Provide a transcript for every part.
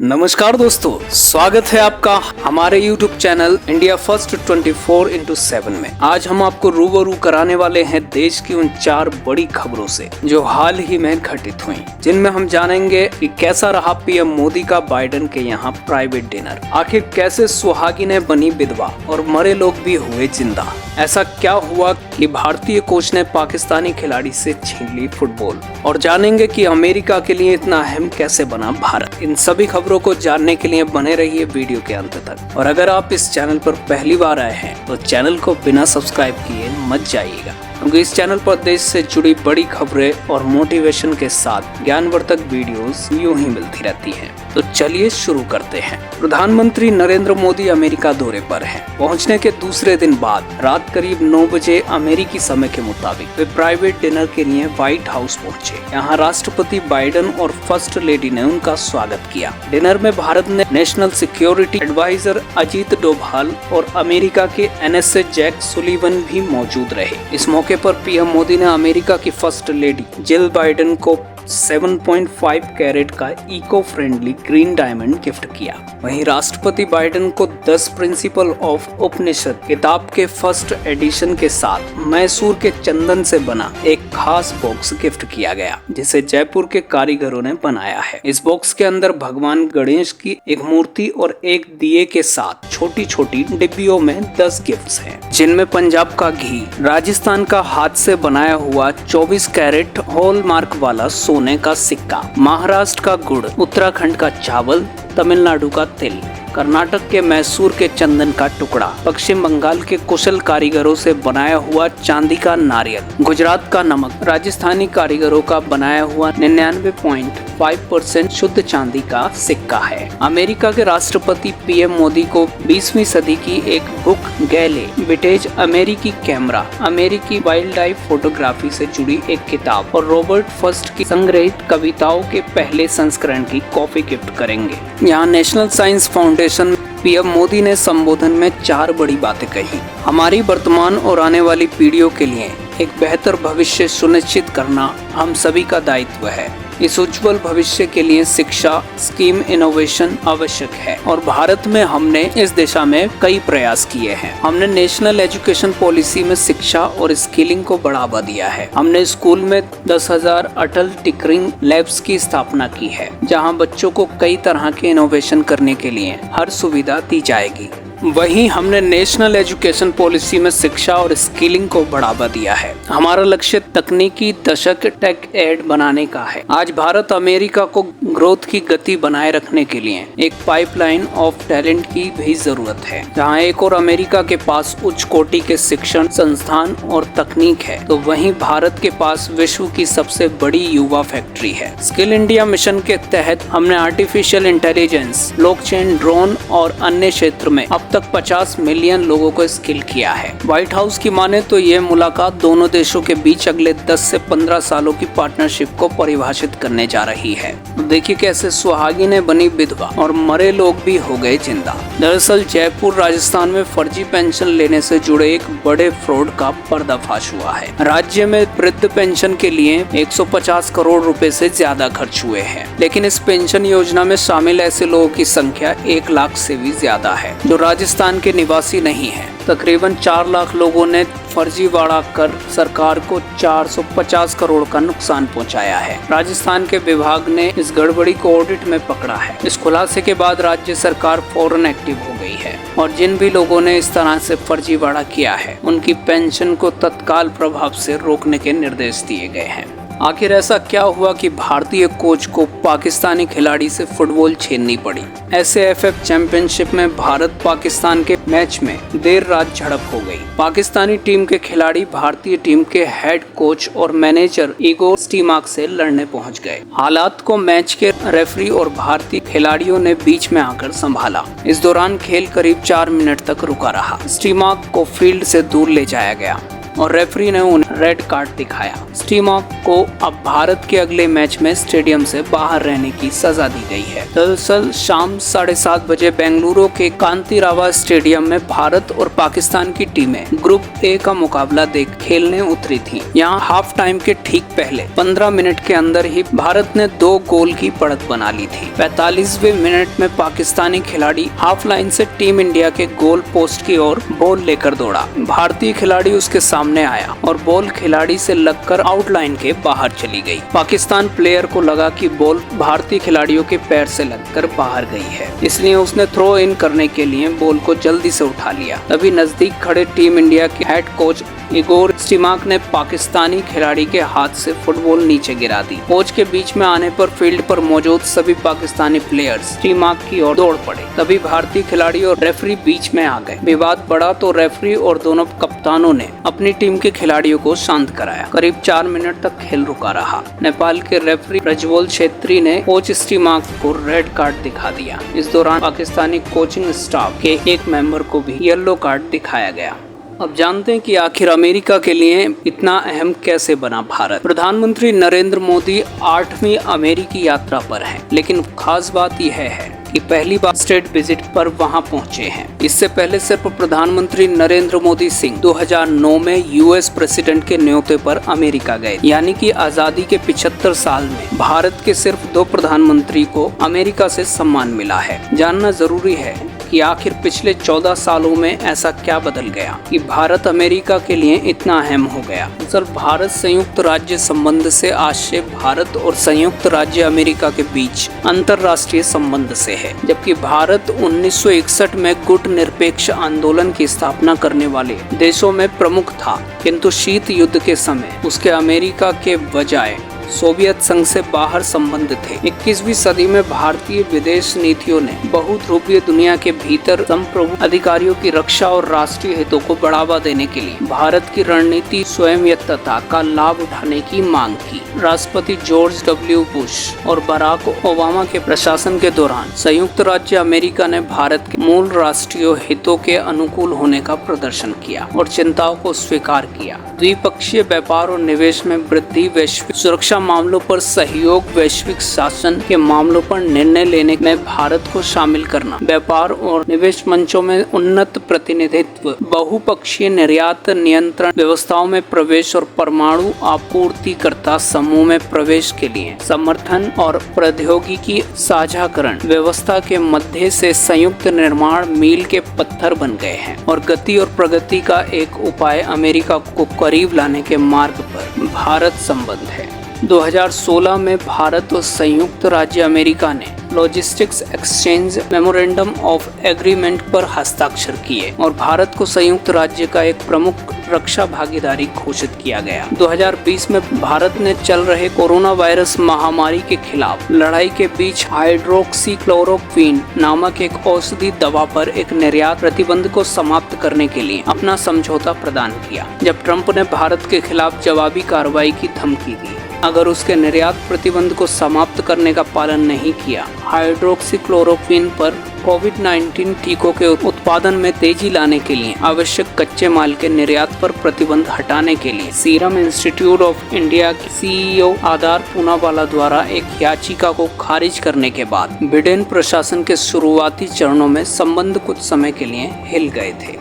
नमस्कार दोस्तों, स्वागत है आपका हमारे YouTube channel India first 24x7 में। आज हम आपको रूबरू कराने वाले हैं देश की उन 4 बड़ी खबरों से जो हाल ही में घटित हुई, जिनमें हम जानेंगे कि कैसा रहा पीएम मोदी का बाइडेन के यहाँ प्राइवेट डिनर, आखिर कैसे सुहागिनें बनी विधवा और मरे लोग भी हुए जिंदा, ऐसा क्या हुआ कि भारतीय कोच ने पाकिस्तानी खिलाड़ी से छीन ली फुटबॉल, और जानेंगे कि अमेरिका के लिए इतना अहम कैसे बना भारत। इन सभी खबरों को जानने के लिए बने रहिए वीडियो के अंत तक। और अगर आप इस चैनल पर पहली बार आए हैं तो चैनल को बिना सब्सक्राइब किए मत जाइएगा, क्योंकि इस चैनल पर देश से जुड़ी बड़ी खबरें और मोटिवेशन के साथ ज्ञानवर्धक वीडियोस यूं ही मिलती रहती हैं। तो चलिए शुरू करते हैं। प्रधानमंत्री नरेंद्र मोदी अमेरिका दौरे पर हैं। पहुंचने के दूसरे दिन बाद रात करीब 9 बजे अमेरिकी समय के मुताबिक वे प्राइवेट डिनर के लिए व्हाइट हाउस पहुंचे। यहां राष्ट्रपति बाइडेन और फर्स्ट लेडी ने उनका स्वागत किया। डिनर में भारत ने national security adviser Ajit Doval और अमेरिका के NSA जैक सुलिवन भी मौजूद रहे। इस मौके पर पीएम मोदी ने अमेरिका की फर्स्ट लेडी जिल बाइडेन को 7.5 कैरेट का eco friendly green diamond gift किया। वहीं राष्ट्रपति बाइडेन को 10 प्रिंसिपल ऑफ उपनिषद किताब के फर्स्ट एडिशन के साथ मैसूर के चंदन से बना एक खास बॉक्स गिफ्ट किया गया, जिसे जयपुर के कारीगरों ने बनाया है। इस बॉक्स के अंदर भगवान गणेश की एक मूर्ति और एक दिए के साथ छोटी छोटी डिब्बियों में 10 गिफ्ट्स हैं, जिनमें पंजाब का घी, राजस्थान का हाथ से बनाया हुआ 24 कैरेट हॉलमार्क वाला सोने का सिक्का, महाराष्ट्र का गुड़, उत्तराखंड का चावल, तमिलनाडु का तिल, कर्नाटक के मैसूर के चंदन का टुकड़ा, पश्चिम बंगाल के कुशल कारीगरों से बनाया हुआ चांदी का नारियल, गुजरात का नमक, राजस्थानी कारीगरों का बनाया हुआ 99.5% शुद्ध चांदी का सिक्का है। अमेरिका के राष्ट्रपति पीएम मोदी को 20वीं सदी की एक बुक गैले विटेज अमेरिकी कैमरा, अमेरिकी वाइल्ड लाइफ फोटोग्राफी से जुड़ी एक किताब और रॉबर्ट फर्स्ट की संग्रहित कविताओं के पहले संस्करण की कॉपी गिफ्ट करेंगे। यहाँ national science foundation PM Modi ने संबोधन में 4 बड़ी बातें कही। हमारी वर्तमान और आने वाली पीढ़ियों के लिए एक बेहतर भविष्य सुनिश्चित करना हम सभी का दायित्व है। इस उज्जवल भविष्य के लिए शिक्षा स्कीम इनोवेशन आवश्यक है, और भारत में हमने इस दिशा में कई प्रयास किए हैं। हमने नेशनल एजुकेशन पॉलिसी में शिक्षा और स्किलिंग को बढ़ावा दिया है। हमने स्कूल में 10,000 अटल टिंकरिंग लैब्स की स्थापना की है, जहां बच्चों को कई तरह के इनोवेशन करने के लिए हर सुविधा दी जाएगी। वहीं हमने नेशनल एजुकेशन पॉलिसी में शिक्षा और स्किलिंग को बढ़ावा दिया है। हमारा लक्ष्य तकनीकी दशक टेक एड बनाने का है। आज भारत अमेरिका को ग्रोथ की गति बनाए रखने के लिए एक पाइपलाइन ऑफ टैलेंट की भी जरूरत है। जहां एक और अमेरिका के पास उच्च कोटि के शिक्षण संस्थान और तकनीक है, तो वहीं भारत के पास विश्व की सबसे बड़ी युवा फैक्ट्री है। स्किल इंडिया मिशन के तहत हमने आर्टिफिशियल इंटेलिजेंस, ब्लॉकचेन, ड्रोन और अन्य क्षेत्र में अब तक 50 मिलियन लोगों को स्किल किया है। व्हाइट हाउस की माने तो ये मुलाकात दोनों देशों के बीच अगले 10 से 15 सालों की पार्टनरशिप को परिभाषित करने जा रही है। देखिए कैसे सुहागिनें बनी विधवा और मरे लोग भी हो गए जिंदा। दरअसल जयपुर राजस्थान में फर्जी पेंशन लेने से जुड़े एक बड़े फ्रॉड का पर्दाफाश हुआ है। राज्य में वृद्ध पेंशन के लिए 150 करोड़ रुपए से ज्यादा खर्च हुए हैं, लेकिन इस पेंशन योजना में शामिल ऐसे लोगों की संख्या 1 लाख से भी ज्यादा है जो राजस्थान के निवासी नहीं है। तकरीबन 4 लाख लोगों ने फर्जीवाड़ा कर सरकार को 450 करोड़ का नुकसान पहुंचाया है। राजस्थान के विभाग ने इस गड़बड़ी को ऑडिट में पकड़ा है। इस खुलासे के बाद राज्य सरकार फौरन एक्टिव हो गई है, और जिन भी लोगों ने इस तरह से फर्जीवाड़ा किया है उनकी पेंशन को तत्काल प्रभाव से रोकने के निर्देश दिए गए हैं। आखिर ऐसा क्या हुआ कि भारतीय कोच को पाकिस्तानी खिलाड़ी से फुटबॉल छीननी पड़ी। SAFF चैंपियनशिप में भारत पाकिस्तान के मैच में देर रात झड़प हो गई। पाकिस्तानी टीम के खिलाड़ी भारतीय टीम के हेड कोच और मैनेजर इगोर स्टीमाक से लड़ने पहुंच गए। हालात को मैच के रेफरी और भारतीय खिलाड़ियों ने बीच में आकर संभाला। इस दौरान खेल करीब 4 मिनट तक रुका रहा। स्टीमाक को फील्ड से दूर ले जाया गया। और रेफरी ने उन्हें रेड कार्ड दिखाया। स्टीमाक को अब भारत के अगले मैच में स्टेडियम से बाहर रहने की सजा दी गई है। दरअसल शाम 7:30 बजे बेंगलुरु के कांतिरावा स्टेडियम में भारत और पाकिस्तान की टीमें ग्रुप ए का मुकाबला देख खेलने उतरी थी। यहाँ हाफ टाइम के ठीक पहले 15 मिनट के अंदर ही भारत ने 2 गोल की बढ़त बना ली थी। 45वें मिनट में पाकिस्तानी खिलाड़ी हाफ लाइन से टीम इंडिया के गोल पोस्ट की ओर बॉल लेकर दौड़ा। भारतीय खिलाड़ी उसके सामने आया और बॉल खिलाड़ी से लगकर आउटलाइन के बाहर चली गई। पाकिस्तान प्लेयर को लगा कि बॉल भारतीय खिलाड़ियों के पैर से लगकर बाहर गई है, इसलिए उसने थ्रो इन करने के लिए बॉल को जल्दी से उठा लिया। तभी नजदीक खड़े टीम इंडिया के हेड कोच इगोर स्टीमाक ने पाकिस्तानी खिलाड़ी के हाथ से फुटबॉल नीचे गिरा दी। कोच के बीच में आने पर फील्ड पर मौजूद सभी पाकिस्तानी प्लेयर्स स्टीमाक की ओर दौड़ पड़े। तभी भारतीय खिलाड़ी और रेफरी बीच में आ गए। विवाद बढ़ा तो रेफरी और दोनों कप्तानों ने अपनी टीम के खिलाड़ियों को शांत कराया। करीब 4 मिनट तक खेल रुका रहा। नेपाल के रेफरी प्रज्वल छेत्री ने कोच स्टीमाक को रेड कार्ड दिखा दिया। इस दौरान पाकिस्तानी कोचिंग स्टाफ के एक मेंबर को भी येलो कार्ड दिखाया गया। अब जानते हैं कि आखिर अमेरिका के लिए इतना अहम कैसे बना भारत। प्रधानमंत्री नरेंद्र मोदी 8वीं अमेरिकी यात्रा पर हैं, लेकिन खास बात यह है कि पहली बार स्टेट विजिट पर वहां पहुंचे हैं। इससे पहले सिर्फ प्रधानमंत्री नरेंद्र मोदी सिंह 2009 में यूएस प्रेसिडेंट के न्योते पर अमेरिका गए। यानी कि आजादी के 75 साल में भारत के सिर्फ 2 प्रधानमंत्री को अमेरिका से सम्मान मिला है। जानना जरूरी है कि आखिर पिछले 14 सालों में ऐसा क्या बदल गया कि भारत अमेरिका के लिए इतना अहम हो गया। दरअसल भारत संयुक्त राज्य संबंध से आशय भारत और संयुक्त राज्य अमेरिका के बीच अंतर्राष्ट्रीय संबंध से है। जबकि भारत 1961 में गुट निरपेक्ष आंदोलन की स्थापना करने वाले देशों में प्रमुख था, किंतु शीत युद्ध के समय उसके अमेरिका के बजाय सोवियत संघ से बाहर संबंध थे। 21वीं सदी में भारतीय विदेश नीतियों ने बहुध्रुवीय दुनिया के भीतर संप्रभु अधिकारियों की रक्षा और राष्ट्रीय हितों को बढ़ावा देने के लिए भारत की रणनीति स्वायत्तता का लाभ उठाने की मांग की। राष्ट्रपति जॉर्ज डब्ल्यू बुश और बराक ओबामा के प्रशासन के दौरान संयुक्त राज्य अमेरिका ने भारत के मूल राष्ट्रीय हितों के अनुकूल होने का प्रदर्शन किया और चिंताओं को स्वीकार किया। द्विपक्षीय व्यापार और निवेश में वृद्धि, वैश्विक सुरक्षा मामलों पर सहयोग, वैश्विक शासन के मामलों पर निर्णय लेने में भारत को शामिल करना, व्यापार और निवेश मंचों में उन्नत प्रतिनिधित्व, बहुपक्षीय निर्यात नियंत्रण व्यवस्थाओं में प्रवेश और परमाणु आपूर्तिकर्ता समूह में प्रवेश के लिए समर्थन और प्रौद्योगिकी साझाकरण व्यवस्था के मध्य से संयुक्त निर्माण मील के पत्थर बन गए हैं और गति और प्रगति का एक उपाय अमेरिका को करीब लाने के मार्ग पर भारत संबंध है। 2016 में भारत और संयुक्त राज्य अमेरिका ने logistics exchange memorandum of agreement पर हस्ताक्षर किए और भारत को संयुक्त राज्य का एक प्रमुख रक्षा भागीदारी घोषित किया गया। 2020 में भारत ने चल रहे कोरोना वायरस महामारी के खिलाफ लड़ाई के बीच हाइड्रोक्सीक्लोरोक्विन नामक एक औषधि दवा पर एक निर्यात प्रतिबंध को समाप्त करने के लिए अपना समझौता प्रदान किया, जब ट्रंप ने भारत के खिलाफ जवाबी कार्रवाई की धमकी दी अगर उसके निर्यात प्रतिबंध को समाप्त करने का पालन नहीं किया। हाइड्रोक्सीक्लोरोक्विन पर कोविड-19 टीकों के उत्पादन में तेजी लाने के लिए आवश्यक कच्चे माल के निर्यात पर प्रतिबंध हटाने के लिए सीरम इंस्टीट्यूट ऑफ इंडिया के CEO आधार पूनावाला द्वारा एक याचिका को खारिज करने के बाद बिडेन प्रशासन के शुरुआती चरणों में संबंध कुछ समय के लिए हिल गए थे।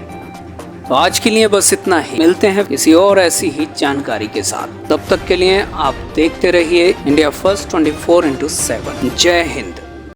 तो आज के लिए बस इतना ही। मिलते हैं किसी और ऐसी ही जानकारी के साथ। तब तक के लिए आप देखते रहिए इंडिया फर्स्ट 24/7। जय हिंद।